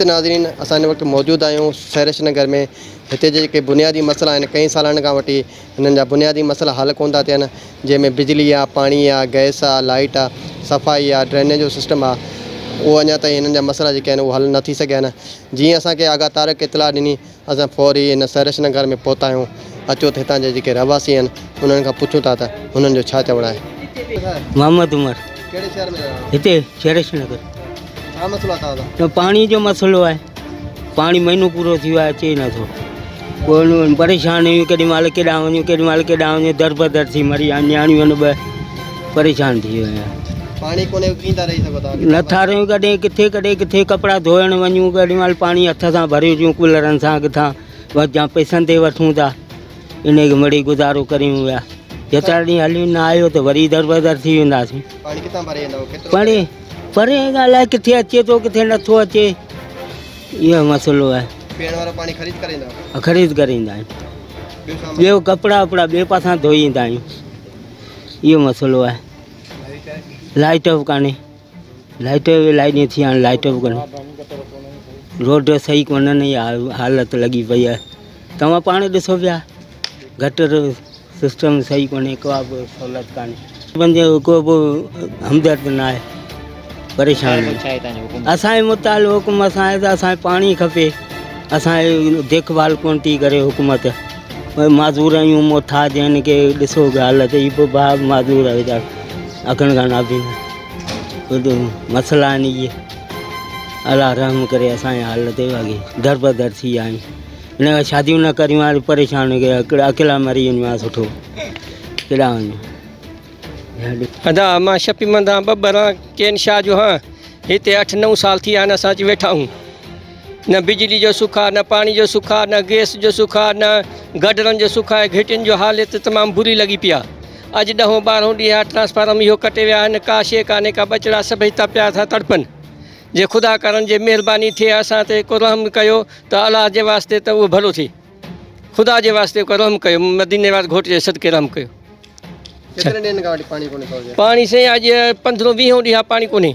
त नाज़रीन असां इन वक़्तु मौजूदु आहियूं सहरिश नगर में। हिते जेके बुनियादी मसइला आहिनि कई सालनि खां वठी हिननि जा बुनियादी मसइला हल कोन था थियनि, जंहिंमें बिजली आहे, पाणी आहे, गैस आहे, लाइट आहे, सफ़ाई आहे, ड्रेनेज जो सिस्टम आहे, उहो अञा ताईं हिननि जा मसइला जेके आहिनि उहे हल न थी सघिया आहिनि। जीअं असांखे आगा तारक इतला ॾिनी, असां फौरी हिन सहरिश नगर में पहुता आहियूं। अचो त हितां जा जेके रहवासी आहिनि उन्हनि खां पुछूं था त हुननि जो छा चवणु आहे। मोहम्मद उमर कहिड़े शहर में हिते सहरिश नगर। छा मसइलो आहे तव्हां तो पानी जो मसलो है, पानी महीनो पूरो थी वियो आहे अचे नथो। पोइ परेशान आहियूं, केॾी महिल केॾांहुं वञूं, केॾी महिल केॾांहुं वञूं, दर बदर थी मरी नियाणियूं आहिनि ॿ, परेशान थी विया आहियूं। पाणी कोन्हे, कीअं था रही सघो था? नथा रहियूं, कॾहिं किथे कपिड़ा धोइण वञूं, केॾी महिल पाणी हथ सां भरे अचूं कूलरनि सां, किथां या पैसनि ते वठूं था, इन खे मिड़ी गुज़ारो करियूं विया। जेतिरा ॾींहं हली न आयो त वरी दर बदर थी वेंदासीं। पाणी किथां भरे ईंदव? परे ॻाल्हि किथे अचे थो किथे नथो अचे, इहो मसइलो आहे। पीअण वारो पाणी ख़रीद करे ईंदव? ख़रीद करे ईंदा आहियूं, ॿियो कपिड़ा वपिड़ा ॿिए पासां धोई ईंदा आहियूं, इहो मसइलो आहे। लाइट बि कान्हे, लाइट इलाही ॾींहं थी विया आहिनि, लाइट बि कोन्हे, रोड सही कोन्हनि, इहा हालत लॻी पई आहे। तव्हां पाण ॾिसो पिया, गटर सिस्टम सही कोन्हे, का बि सहूलियत कान्हे, पंहिंजो को बि हमदर्द न आहे, परेशान आहियूं। असांजे मुताल हुकुम असांजे त असांखे पाणी खपे, असांजे देखभाल कोन थी करे हुकूमत। माज़ूर आहियूं, मोथा जंहिं खे ॾिसो हालत, ई बि भाउ माज़ूर आहे वीचारा, अखण खां नाभी मसइला आहिनि इहे। अलाह रहम करे असांजे हालत अॻे दर बदर थी विया आहियूं। हिन खां शादियूं न करियूं हाणे परेशान अकेला मरी वञूं आहे, सुठो केॾा वञूं। अदा मां शफ़ी मंदा बब्बर केन शाह जो हाँ हिते 8-9 साल थी विया आहिनि असां अची वेठा आहियूं। न बिजली जो सुख आहे, न पाणी जो सुख आहे, न गैस जो सुख आहे, न गडरनि जो सुख आहे। घिटियुनि जो हालत तमामु बुरी लॻी पई आहे। अॼु 10-12 ॾींहं ट्रांसफार्म इहो कटे विया आहिनि, का शइ कान्हे, का बचड़ा सभई था पिया था तड़पनि। जे ख़ुदा करनि जे महिरबानी थिए असां ते को रहम कयो त अलाह जे वास्ते त उहो भलो थिए, ख़ुदा जे वास्ते को रहम कयो, मदीने वारे घोट जे सदके रहम कयो। पाणी साईं अॼु 15-20 ॾींहं पाणी कोन्हे।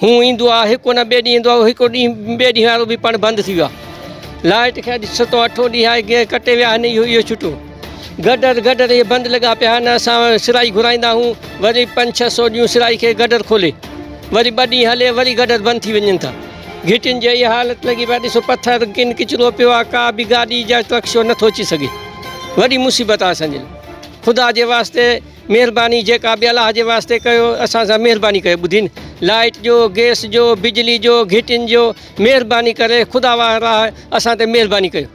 हू ईंदो आहे हिकु न ॿिए ॾींहुं ईंदो आहे, हिकु ॾींहुं ॿिए ॾींहं वारो बि पाण बंदि थी वियो आहे। लाइट खे अॼु 7-8 ॾींहं आहे कटे विया आहिनि, इहो छुटो। गडर इहे बंदि लॻा पिया आहिनि। असां सिलाई घुराईंदा आहियूं, वरी 500-600 ॾींहं सिलाई खे गडर खोले, वरी 2 ॾींहं हले, वरी गडर बंदि थी वञनि था। घिटियुनि जी इहा हालत लॻी पिया, ॾिसो पथर किन किचिरो पियो आहे, का बि गाॾी जा रक्शो नथो अची सघे, वॾी मुसीबत आहे असांजे लाइ। ख़ुदा जे वास्ते महिरबानी जेका बि अलाह जे वास्ते कयो, असां सां महिरबानी कयो। ॿुधीनि लाइट जो, गैस जो, बिजली जो, घिटियुनि जो, महिरबानी करे ख़ुदा वारा असां ते महिरबानी कयो।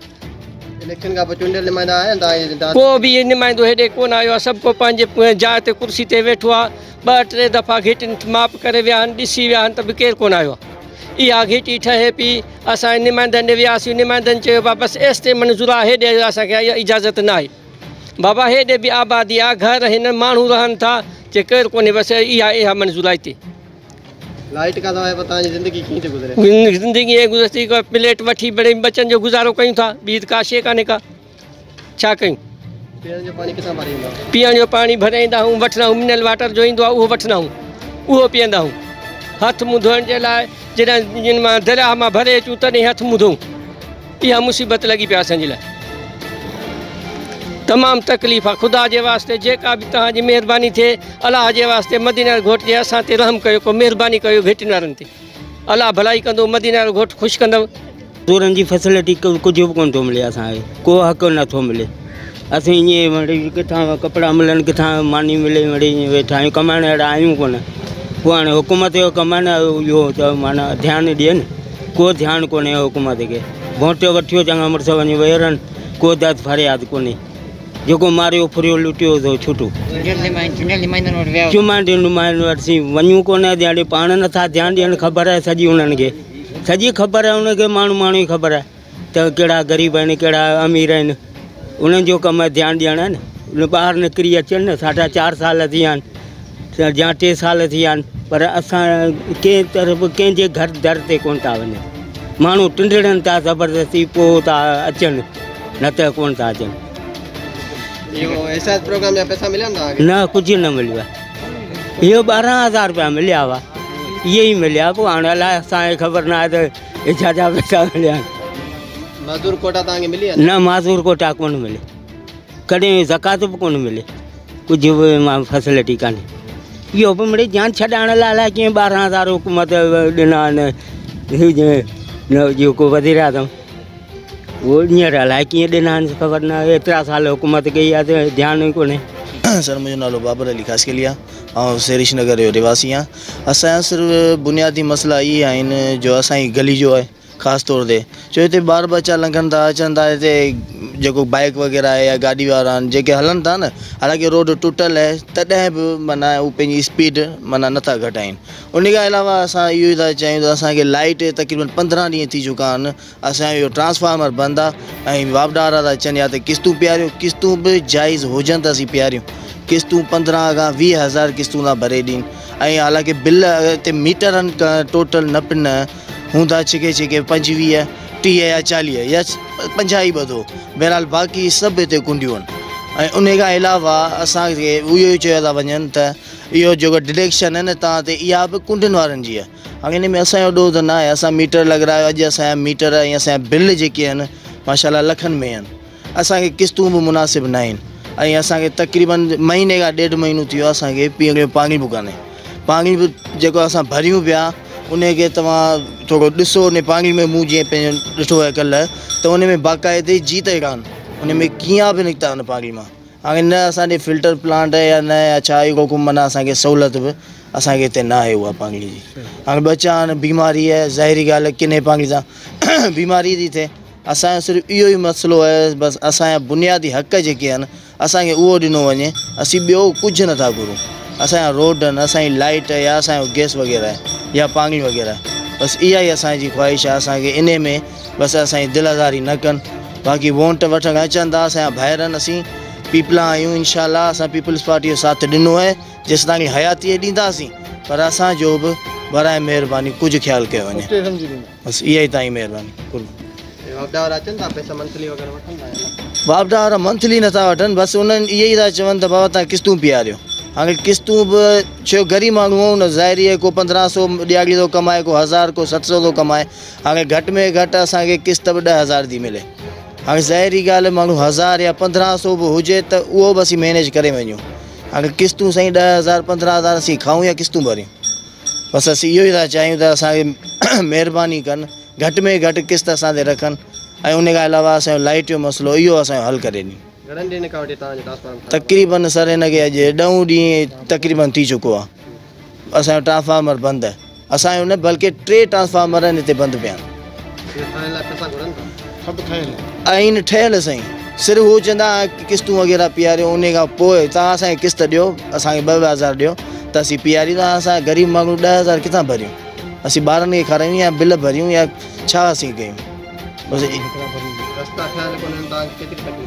इलेक्शन खां पोइ चूंडियल नुमाइंदा आया? को बि नुमाइंदो हेॾे कोन आयो आहे, सभु को पंहिंजे जाइ ते कुर्सी ते वेठो आहे। 2-3 दफ़ा घिटियुनि माप करे विया आहिनि, ॾिसी विया आहिनि, त बि केरु कोन आयो आहे। इहा घिटी ठहे पई, असां नुमाइंदनि ॾे वियासीं, नुमाइंदनि चयो बाबा बसि एसिते मंज़ूर आहे, हेॾे असांखे इजाज़त न आहे बाबा, हेॾे बि आबादी आहे, घर हिन माण्हू रहनि था, जे केरु कोन्हे, बसि इहा मंज़ूर आहे हिते। लाइट खां सवाइ तव्हांजी ज़िंदगी कीअं थी गुज़रे? ज़िंदगी इहे गुज़रती, प्लेट वठी बड़े बचनि जो गुज़ारो कयूं था, ॿी का शइ कान्हे का, छा कयूं? पीअण जो पाणी किथां भरे ईंदो? पीअण जो पाणी भरे ईंदा आहियूं, वठंदा आहियूं, मिनरल वाटर जो ईंदो आहे उहो वठंदा आहियूं, उहो पीअंदा आहियूं। हथ मुंहुं धोइण जे लाइ जॾहिं जिन मां दरिया मां भरे अचूं तॾहिं हथ मुंहुं धोऊं, इहा मुसीबत लॻी पिया असांजे लाइ, तमामु तकलीफ़ आहे। ख़ुदा जे वास्ते जेका बि तव्हांजी महिरबानी थिए, अलाह जे वास्ते मदीना घोट जे असां ते रहम कयो, को महिरबानी कयो घिटियुनि वारनि ते, अलाह भलाई कंदो, मदीना जो घोट ख़ुशि कंदव। मज़दूरनि जी फैसिलिटी कुझु बि कोन थो मिले, असांखे को हक़ नथो मिले। असीं ईअं वरी किथां कपिड़ा मिलनि, किथां मानी मिले, वरी ईअं वेठा आहियूं, कमाइण अहिड़ा आहियूं कोन। पोइ हाणे हुकूमत जो कमाइण इहो त माना ध्यानु ॾियनि, को ध्यानु कोन्हे हुकूमत खे। वोट वठियो चङा मुड़ुस वञी वेहरनि, को दर्द फरियाद कोन्हे, जेको मारियो फुरियो लुटियो थो छुटो। चुमांडे नुमाइंदे वटि वञूं कोन, ॾियारे पाण नथा ध्यानु ॾियनि, ख़बर आहे सॼी उन्हनि खे, सॼी ख़बर आहे उनखे, माण्हू ई ख़बर आहे त कहिड़ा ग़रीब आहिनि, कहिड़ा अमीर आहिनि, उन्हनि जो कमु आहे ध्यानु ॾियणु आहे न। ॿाहिरि निकिरी अचनि न, 4.5 साल थी विया आहिनि या 3 साल थी विया आहिनि, पर असां कंहिं तरफ़ कंहिंजे घर दर ते कोन था वञनि। माण्हू टिंडड़नि था ज़बरदस्ती, पोइ था अचनि, न त कोन था अचनि। प्रोग्राम जा पैसा मिलिया न? कुझु न मिलियो आहे। इहो 12,000 रुपया मिलिया हुआ, इहे ई मिलिया। पोइ हाणे अलाए, असांखे ख़बर न आहे त ज़्यादा पैसा मिले मजदूर कोटा तव्हांखे मिली आहे? न माज़ूर कोटा कोन मिले, कॾहिं ज़कात बि कोन मिले, कुझु बि मां फैसिलिटी कान्हे। इहो बि मिड़े जान छॾाइण लाइ अलाए कीअं 12,000 हुकूमत ॾिना आहिनि जेको वज़ीर आज़म, उहो हींअर अलाए कीअं ॾिना आहिनि ख़बर न। एतिरा साल हुकूमत कई आहे त ध्यानु ई कोन्हे। सर मुझे नालो बाबर अली खासकेलिया और शेरिश नगर जो रिवासी हाँ। असां सिर्फ बुनियादी मसला ये आहिनि जो असांजी गली जो है ख़ास तौर ते जो हिते ॿार बच्चा लंघनि था अचनि था, हिते जेको बाइक वग़ैरह है या गाड़ी वारा आहिनि जेके हलनि था न, हालांकि रोड टुटल है तॾहिं बि माना हू पंहिंजी स्पीड माना नथा घटाइनि। उन खां अलावा असां इहो ई था चाहियूं त असांखे लाइट तक़रीबन 15 ॾींहं थी चुका आहिनि, असांजो इहो ट्रांसफार्मर बंदि आहे ऐं वापडारा था अचनि या त किस्तूं पियारियो, किस्तूं बि जाइज़ हुजनि त असीं पियारियूं, किस्तूं 15 खां 20,000 किस्तूं था भरे ॾींहं। ऐं हालांकि बिल हिते मीटरनि टोटल न पिन हूंदा छिके 25, 30 या 40 या 50 ई ॿधो, बहरहाल बाक़ी सभु हिते कुंडियूं आहिनि। ऐं उन खां अलावा असांखे इहो ई चयो था वञनि त इहो जेको डिरेक्शन आहे न तव्हां ते, इहा बि कुंडियुनि वारनि जी आहे। हाणे हिन में असांजो ॾोह त न आहे, असां मीटर लॻारायो, अॼु असांजा मीटर ऐं असांजा बिल जेके आहिनि माशाल्लाह लखनि में आहिनि, असांखे किस्तूं बि मुनासिबु न आहिनि ऐं असांखे तक़रीबन महीने खां 1.5 महीनो थी वियो असांखे पीअण जो पाणी बि कान्हे। पाणी बि जेको असां भरियूं पिया उनखे तव्हां थोरो ॾिसो, उन पाणी में मूं जीअं पंहिंजो ॾिठो आहे कल्ह, त उन में बाक़ाइदे जीत ई कान, उन में कीअं बि निकिता उन पाणी मां। हाणे न असांजे फिल्टर प्लांट या न या छा इहो को माना असांखे सहूलियत बि असांखे हिते न आहे उहा पाणी जी। हाणे बच्चा आहिनि, बीमारी आहे, ज़ाहिरी ॻाल्हि आहे किने पाणी सां बीमारी थी थिए। असांजो सिर्फ़ु इहो ई मसइलो आहे, बसि असांजा बुनियादी हक़ जेके आहिनि असांखे उहो ॾिनो वञे, असीं ॿियो कुझु नथा घुरूं। असांजा रोड आहिनि, असांजी लाइट या असांजो गैस वग़ैरह आहे या पाणी वग़ैरह, बसि इहा ई असांजी ख़्वाहिश आहे। असांखे इन में बसि असांजी दिलदारी न कनि, बाक़ी वोट वठणु अचनि था, असांजा भाइर आहिनि, असीं पीपला आहियूं, इनशाला असां पीपल्स पार्टी जो साथ ॾिनो आहे, जेसि ताईं हयाती ॾींदासीं, पर असांजो बि बराए महिरबानी कुझु ख़्यालु कयो वञे, बसि इहा ई तव्हांजी महिरबानी। वापडार अचनि था पैसा मंथली वग़ैरह वठंदा आहिनि? वापडार मंथली नथा वठनि, बसि उन्हनि इहे ई था चवनि त बाबा तव्हां किस्तूं पियारियो। हाणे किस्तूं बि छो ग़रीब माण्हू हो न, ज़ाहिरी आहे को 1500 ॾियारी थो कमाए, को 1000, को 700 थो कमाए। हाणे घटि में घटि असांखे किस्त बि 10,000 थी मिले। हाणे ज़ाहिरी ॻाल्हि माण्हू 1000 या 1500 बि हुजे त उहो बि असीं मैनेज करे वञूं। हाणे किस्तूं साईं 10,000 15,000 असीं खाऊं या किस्तूं भरियूं, बसि असीं इहो ई था चाहियूं त असांखे महिरबानी कनि, घटि में घटि किस्त असां ते रखनि ऐं उन खां अलावा असांजो लाइट जो मसइलो इहो असांजो हल करे ॾियूं। घणनि ॾींहंनि खां वठी तव्हांजो ट्रांसफार्मर? तक़रीबन सर हिनखे अॼु 9 ॾींहं तक़रीबन थी चुको आहे, असांजो ट्रांसफार्मर बंदि आहे। असांजो न बल्कि 3 ट्रांसफार्मर आहिनि हिते बंदि पिया आहिनि ठहियल साईं। सिर्फ़ु हू चवंदा किस्तूं वग़ैरह पीआरियो, उन खां पोइ तव्हां असांखे किस्त ॾियो, असांखे 2,000 ॾियो त असीं पीआरींदा। असां ग़रीब माण्हू 10,000 किथां भरियूं, असीं ॿारनि खे खारायूं या बिल भरियूं या छा असीं कयूं। बसि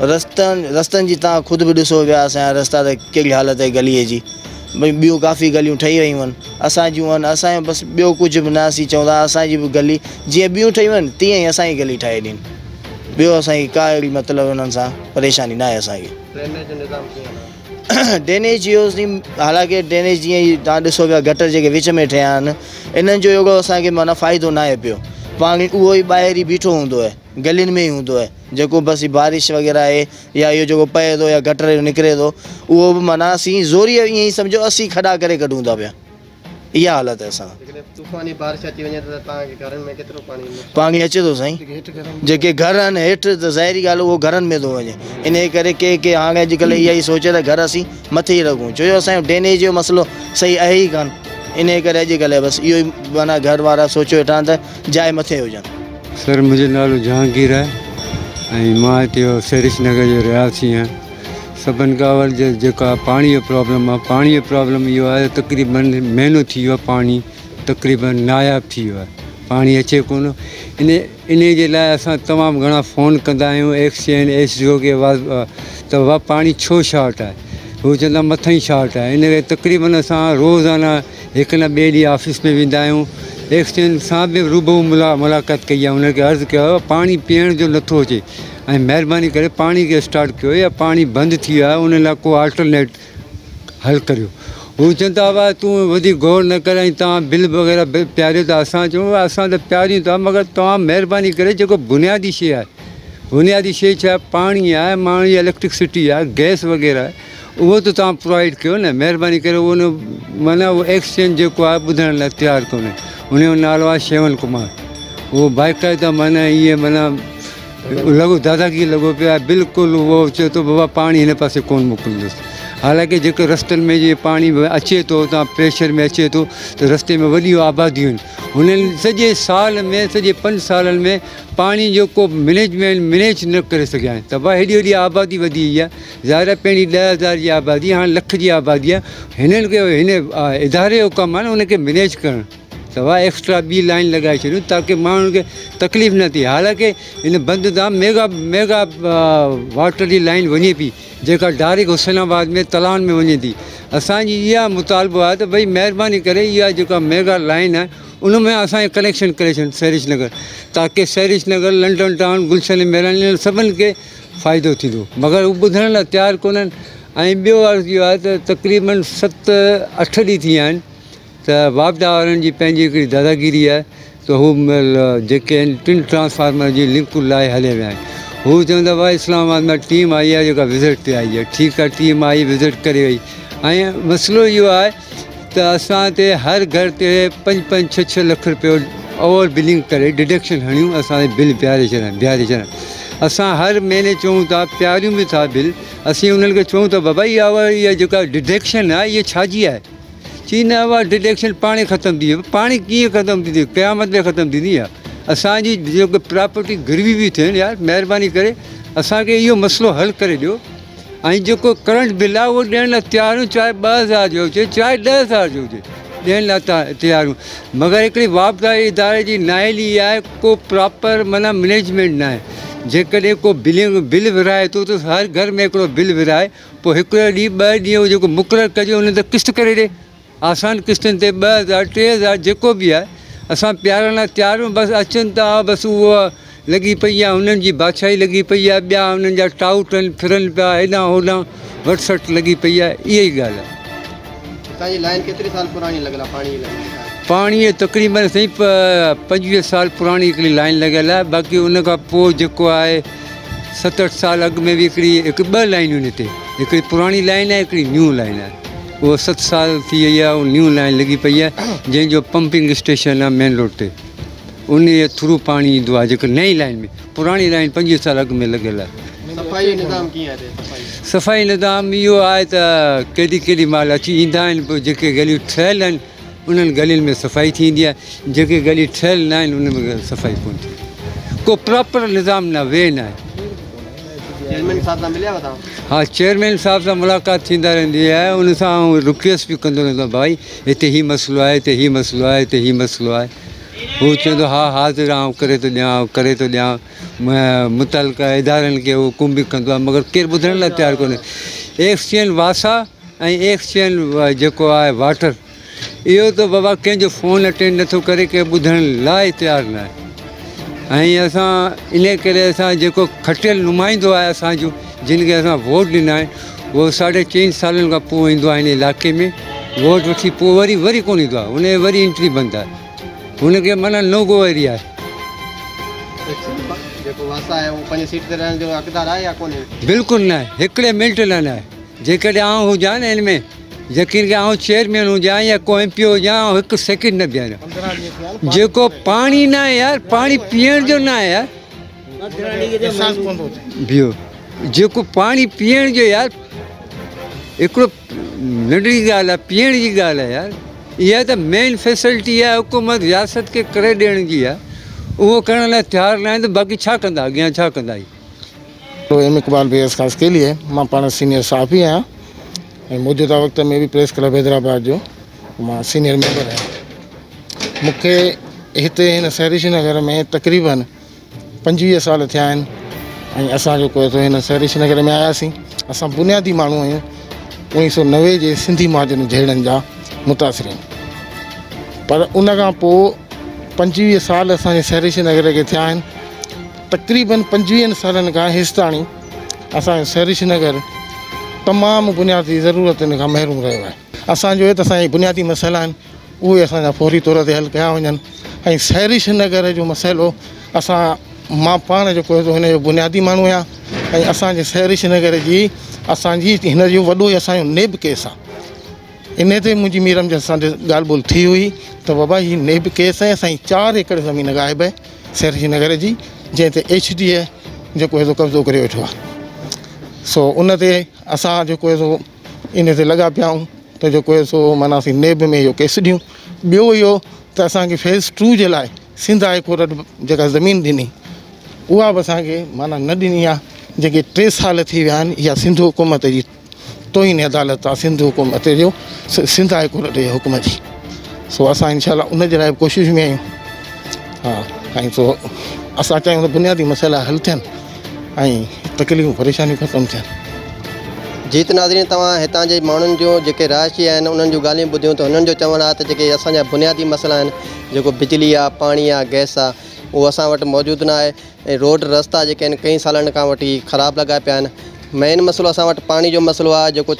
रस्तनि जी तव्हां ख़ुदि बि ॾिसो पिया, असांजा रस्ता त कहिड़ी हालत आहे गलीअ जी, भई ॿियूं काफ़ी गलियूं ठही वयूं आहिनि, असांजियूं आहिनि, असांजो बसि ॿियो कुझु बि न। असीं चवंदा असांजी बि गली जीअं ॿियूं ठहियूं आहिनि तीअं ई असांजी गली ठाहे ॾियनि, ॿियो असांजी का अहिड़ी मतिलबु उन्हनि सां परेशानी न आहे असांखे। ड्रेनेज जो हालांकि ड्रेनेज जीअं ई तव्हां ॾिसो पिया, गटर जेके विच में ठहिया आहिनि इन्हनि जो एॾो असांखे माना फ़ाइदो न आहे पियो। पाणी उहो ई ॿाहिरि ई बीठो हूंदो आहे, गलियुनि में ई हूंदो आहे, जेको बसि बारिश वग़ैरह आहे या इहो जेको पए थो या गटर जो निकिरे थो, उहो बि माना असीं ज़ोरी ईअं ई सम्झो असीं खॾा करे कढूं था पिया, इहा हालत आहे असां। तूफ़ानी बारिश अची वञे त तव्हांखे घरनि में केतिरो पाणी अचे थो साईं? जेके घर आहिनि हेठि त ज़ाहिरी ॻाल्हि उहो घरनि में थो वञे, इन करे के हाणे अॼुकल्ह इहा ई सोचे त घर असीं मथे ई रखूं, छो जो असांजो ड्रेनेज जो मसइलो सही आहे ई कान, इन करे अॼुकल्ह बसि इहो ई माना घर वारा सोचियो वेठा त जाइ मथे हुजनि। सर मुंहिंजो नालो जहांगीर आहे ऐं मां हिते शेरिश नगर जो रहियासी आहियां। सभिनि खां अवल जेका पाणीअ जो प्रॉब्लम आहे, पाणीअ जो प्रॉब्लम इहो आहे तक़रीबन महीनो थी वियो आहे, पाणी तक़रीबन नायाब थी वियो आहे, पाणी अचे कोन। इन जे लाइ असां तमामु घणा फ़ोन कंदा आहियूं एक्सचेंज SDO खे त वाह पाणी छो शॉर्ट आहे, हू चवंदा मथां ई शॉर्ट आहे। इन करे तक़रीबन असां रोज़ाना हिकु न ॿिए ॾींहुं ऑफिस में वेंदा आहियूं, एक्सचेंज सां बि रूबरू मुलाक़ात कई आहे, उनखे अर्ज़ु कयो आहे पाणी पीअण जो नथो अचे ऐं महिरबानी करे पाणी खे स्टार्ट कयो या पाणी बंदि थी वियो आहे उन लाइ को अल्टरनेट हल करियो। हू चवनि था वाह तूं वधीक गौर न कर ऐं तव्हां बिल वग़ैरह पियारियो था। असां चऊं असां त पियारियूं था, मगर तव्हां महिरबानी करे जेको बुनियादी शइ आहे, बुनियादी शइ छा आहे, पाणी आहे, माण्हू जी इलेक्ट्रिसिटी आहे, गैस वग़ैरह आहे, उहो त तव्हां प्रोवाइड कयो न। महिरबानी करे उहो माना उहो एक्सचेंज जेको आहे ॿुधण लाइ तयारु कोन्हे। उनजो नालो आहे शेवन कुमार। उहो बाक़ाइदा माना ईअं माना लॻो दादागिरी लॻो पियो आहे। बिल्कुलु उहो चए थो बाबा पाणी हिन पासे कोन मोकिलींदुसि। हालांकि जेको रस्तनि में जीअं पाणी अचे थो, उतां प्रेशर में अचे थो, त रस्ते में वॾियूं आबादियूं आहिनि। हुननि सॼे साल में, सॼे 5 सालनि में पाणी जेको मैनेज न करे सघिया आहिनि। त भाई हेॾी वॾी आबादी वधी वई आहे। ज़ाहिर पहिरीं 10,000 जी आबादी, हाणे लख जी आबादी आहे। हिननि खे हिन इदारे जो कमु आहे न उनखे मैनेज करणु। त वाह एक्स्ट्रा ॿी लाइन लॻाए छॾियूं ताकी माण्हुनि खे तकलीफ़ न थिए। हालांकि हिन बंदि तां मेगा वाटर जी लाइन वञे पई, जेका डायरेक्ट हुसैनाबाद में तलान में वञे थी। असांजी इहा मुतालबो आहे त भई महिरबानी करे इहा जेका मेगा लाइन आहे उन में असांखे कनेक्शन करे छॾनि सैरिश नगर, ताकी सैरिश नगर, लंडन टाउन, गुलशन मेरान सभिनि खे फ़ाइदो थींदो। मगर उहे ॿुधण लाइ तयारु कोन्हनि। ऐं ॿियो अर्ज़ु इहो आहे त तक़रीबन 7-8 ॾींहं थी विया आहिनि त वापदा वारनि जी पंहिंजी हिकिड़ी दादागिरी आहे। त हू जेके आहिनि 3 ट्रांसफार्मर जी लिंकू लाइ हले विया आहिनि। हू चवंदा भाई इस्लामाबाद में टीम आई आहे जेका विज़िट ते आई आहे। ठीकु आहे, टीम आई विज़िट करे वई। ऐं मसइलो इहो आहे त असां ते हर घर ते 5-6 लख रुपयो ओवर बिलिंग करे डिडक्शन हणियूं, असांजे बिल बीहारे छॾनि। असां हर महीने चऊं था, पियारियूं बि था बिल। असीं उन्हनि खे चऊं था बाबा इहा जेका डिडक्शन आहे इहा छाजी आहे? चई न उहा डिडक्शन पाणे ख़तमु थी वियो। पाणी कीअं ख़तमु थींदी? क़यामत में ख़तमु थींदी आहे। असांजी जेको प्रॉपर्टी गिरवी बि थियनि यार, महिरबानी करे असांखे इहो मसइलो हल करे ॾियो। ऐं जेको करंट बिल आहे उहो ॾियण लाइ तयारु आहियूं, चाहे 2,000 जो हुजे, चाहे 10,000 जो हुजे, ॾियण लाइ तयारु आहियूं। मगर हिकिड़ी वापदा इदारे जी नाइली आहे, को प्रॉपर माना मैनेजमेंट न आहे। जेकॾहिं को बिल विराए थो त हर घर में हिकिड़ो बिल विराए, पोइ हिकिड़ो ॾींहुं 2 ॾींहं जेको मुक़ररु कजे उन ते किस्त करे ॾिए। आसान किस्तनि ते 2,000 3,000 जेको बि आहे असां प्यारण लाइ तयारु आहियूं। बसि अचनि था, बसि उहा लॻी पई आहे, हुननि जी बादशाही लॻी पई आहे, ॿिया हुननि जा टाउट आहिनि फिरनि पिया हेॾां होॾां, वटसट लॻी पई आहे। इहा ई ॻाल्हि आहे। तव्हांजी लाइन केतिरे साल पुराणी लॻल आहे? पाणी लाइन पाणीअ तक़रीबन साईं 25 साल पुराणी हिकिड़ी लाइन लॻियल आहे। बाक़ी उन खां पोइ जेको आहे 7-8 साल अॻु में बि 2 लाइनियूं आहिनि हिते। हिकिड़ी पुराणी लाइन आहे, हिकिड़ी न्यू लाइन आहे। उहो 7 साल थी वई आहे, उहा न्यू लाइन लॻी पई आहे, जंहिंजो पंपिंग स्टेशन आहे मेन रोड ते। उन जे थ्रू पाणी ईंदो आहे जेको नई लाइन में। पुराणी लाइन 25 साल अॻु में लॻियल आहे। सफ़ाई निज़ाम कीअं आहे? सफ़ाई निज़ाम इहो आहे त केॾी महिल अची ईंदा आहिनि, पोइ जेके गलियूं ठहियल आहिनि उन्हनि गलियुनि में सफ़ाई थींदी आहे, जेके गली ठहियल न आहिनि उन में सफ़ाई कोन थींदी। को प्रॉपर निज़ाम न वे न आहे। चेयरमैन साहब सां मिलिया तव्हां? हाँ, चेयरमैन साहब सां मुलाक़ात थींदा रहंदी आहे। उन सां रिक्वेस्ट बि कंदो रहंदो आहे भाई हिते हीउ मसइलो आहे, हिते हीउ मसइलो आहे, हिते हीउ मसइलो आहे। हू चवंदो हा हाज़िर आउं, करे थो ॾियां मुतलका इदारनि खे हुकुम बि कंदो आहे, मगर केरु ॿुधण लाइ तयारु कोन्हे। एक्सचेंज वासा ऐं एक्सचेंज जेको आहे वाटर, इहो त बाबा कंहिंजो फ़ोन अटेंड नथो करे, के ॿुधण लाइ तयारु न आहे। ऐं असां इन करे असां जेको खटियल नुमाइंदो आहे असांजो, जिन खे असां वोट ॾिना आहिनि, उहो 4.5 सालनि खां पोइ ईंदो आहे हिन इलाइक़े में। वोट वठी पोइ वरी कोन ईंदो आहे, हुनजी वरी एंट्री बंदि आहे। हुनखे माना नोगो एरिया आहे। जेको वासा आहे उहो पंहिंजी सीट ते रहण जो हक़दार आहे या कोन्हे? बिल्कुलु न आहे, हिकिड़े मिंट लाइ न आहे। जेकॾहिं आउं हुजां न हिन में, यकीन के आउं चेयरमैन हुजां या को MP हुजां, आउं 1 सेकेंड न बीहारियां। जेको पाणी न आहे यार, पाणी पीअण जो न आहे यार, बीहो। जेको पाणी पीअण जो यार, हिकिड़ो नंढड़ी ॻाल्हि आहे, पीअण जी ॻाल्हि आहे यार। इहा त मेन फैसिलिटी आहे, हुकूमत रियासत खे करे ॾियण जी आहे। उहो करण लाइ तयारु न आहिनि त बाक़ी छा कंदा, अॻियां छा कंदा? तो M इकबाल बेस ख़ास के लिए मां पाण सीनियर साफ़ी आहियां ऐं मौजूदा वक़्त में भी प्रेस क्लब हैदराबाद जो मां सीनियर मेंबर आहियां। मूंखे हिते हिन सैरिश नगर में तक़रीबन 25 साल थिया आहिनि ऐं असां जेको हिन सैरिश नगर में आयासीं। असां बुनियादी माण्हू आहियूं, 1990 जे सिंधी महाजन झेड़नि जा मुतासिरीन। पर उन खां पोइ 25 साल असांजे सैरिश नगर खे थिया आहिनि। तक़रीबन 25 सालनि खां हेसि ताणी असांजो सैरिश नगर तमामु बुनियादी ज़रूरतुनि खां महरूम रहियो आहे। असांजो हिते असांजी बुनियादी मसइला आहिनि उहे असांजा फौरी तौर ते हल कया वञनि। ऐं सैरिश नगर जो मसइलो मां पाण जेको आहे हिन जो बुनियादी माण्हू आहियां ऐं असांजे सैरिश नगर जी असांजी हिन जो वॾो ई असांजो नेब केस आहे। इन ते मुंहिंजी मीरम जे असांजे ॻाल्हि ॿोल थी हुई त बाबा हीअ नेब केस आहे, असांजी 4 एकड़ ज़मीन ग़ाइबु आहे सैरिश नगर जी, जंहिं ते HDA जेको आहे कब्ज़ो करे वेठो आहे। सो उन ते असां जेको आहे सो इन ते लॻा पिया आहियूं त जेको आहे सो माना असीं नेब में इहो केस ॾियूं। ॿियो इहो त असांखे फेज़ 2 जे लाइ सिंध हाई कोर्ट जेका ज़मीन ॾिनी उहा बि असांखे माना न ॾिनी आहे, जेके 3 साल थी विया आहिनि। इहा सिंध हुकूमत जी तोहिन अदालत आहे, सिंध हुकूमत जो सिंध हाई कोर्ट जे हुकुम जी। सो असां इनशाला उन जे लाइ कोशिश में आहियूं। हा, ऐं सो असां चाहियूं त बुनियादी मसइला हल थियनि ऐं तकलीफ़ूं परेशानियूं ख़तमु थियनि। जीत नाज़रीन, तव्हां हितां जे माण्हुनि जो जेके रहायशी आहिनि उन्हनि जूं ॻाल्हियूं ॿुधियूं त हुननि जो चवणु आहे त जेके असांजा बुनियादी मसइला आहिनि, जेको बिजली आहे, पाणी आहे, गैस आहे, उहो असां वटि मौजूदु न आहे। ऐं रोड रस्ता जेके आहिनि कई सालनि खां वठी ख़राबु लॻा पिया आहिनि। मेन मसइलो असां वटि पाणी जो मसइलो आहे, जेको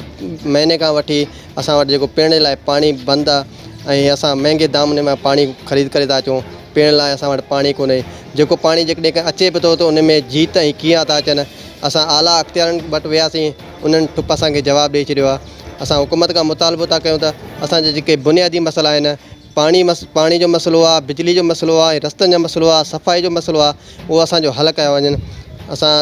महीने खां वठी असां वटि जेको पीअण लाइ पाणी बंदि आहे ऐं असां महांगे दामने में पाणी ख़रीद करे था अचूं। पीअण लाइ असां वटि पाणी कोन्हे। जेको पाणी जेकॾहिं अचे बि थो त उन में जीत ऐं कीअं था अचनि। असां आला अख़्तियारनि वटि वियासीं, उन्हनि ठुप असांखे जवाबु ॾेई छॾियो आहे। असां हुकूमत खां मुतालबो था कयूं त असांजे जेके बुनियादी मसइला आहिनि, पाणी जो मसइलो आहे, बिजली जो मसइलो आहे, रस्तनि जो मसइलो आहे, सफ़ाई जो मसइलो आहे, उहो असांजो हल कया वञनि। असां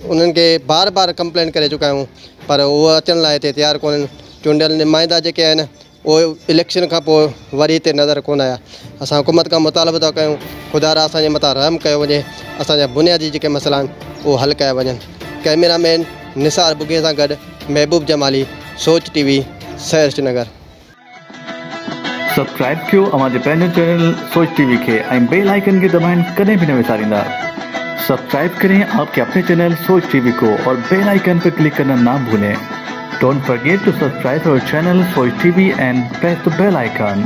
उन्हनि खे बार बार कंप्लेन करे चुका आहियूं, पर उहे अचण लाइ हिते तयारु कोन्हनि। चूंडियल नुमाइंदा जेके आहिनि उहे इलेक्शन खां पोइ वरी हिते नज़र कोन आया। असां हुकूमत खां मुतालबो था कयूं, ख़ुदा रा असांजे मथां रहम कयो वञे, असांजा बुनियादी जेके मसइला आहिनि उहे हल कया वञनि। कैमरामैन निसार बुगे सां गॾु महबूब जमाली, सोच TV, सैरिश नगर। सब्सक्राइब कयो अमांजे पंहिंजे चैनल सोच TV खे ऐं बेल आइकन खे दबाइण कॾहिं बि न विसारींदा। सब्सक्राइब करें आपके अपने चैनल सोच TV को और बेल आइकन पर क्लिक करना ना भूलें। Don't forget to subscribe our channel Soch TV and press the bell icon.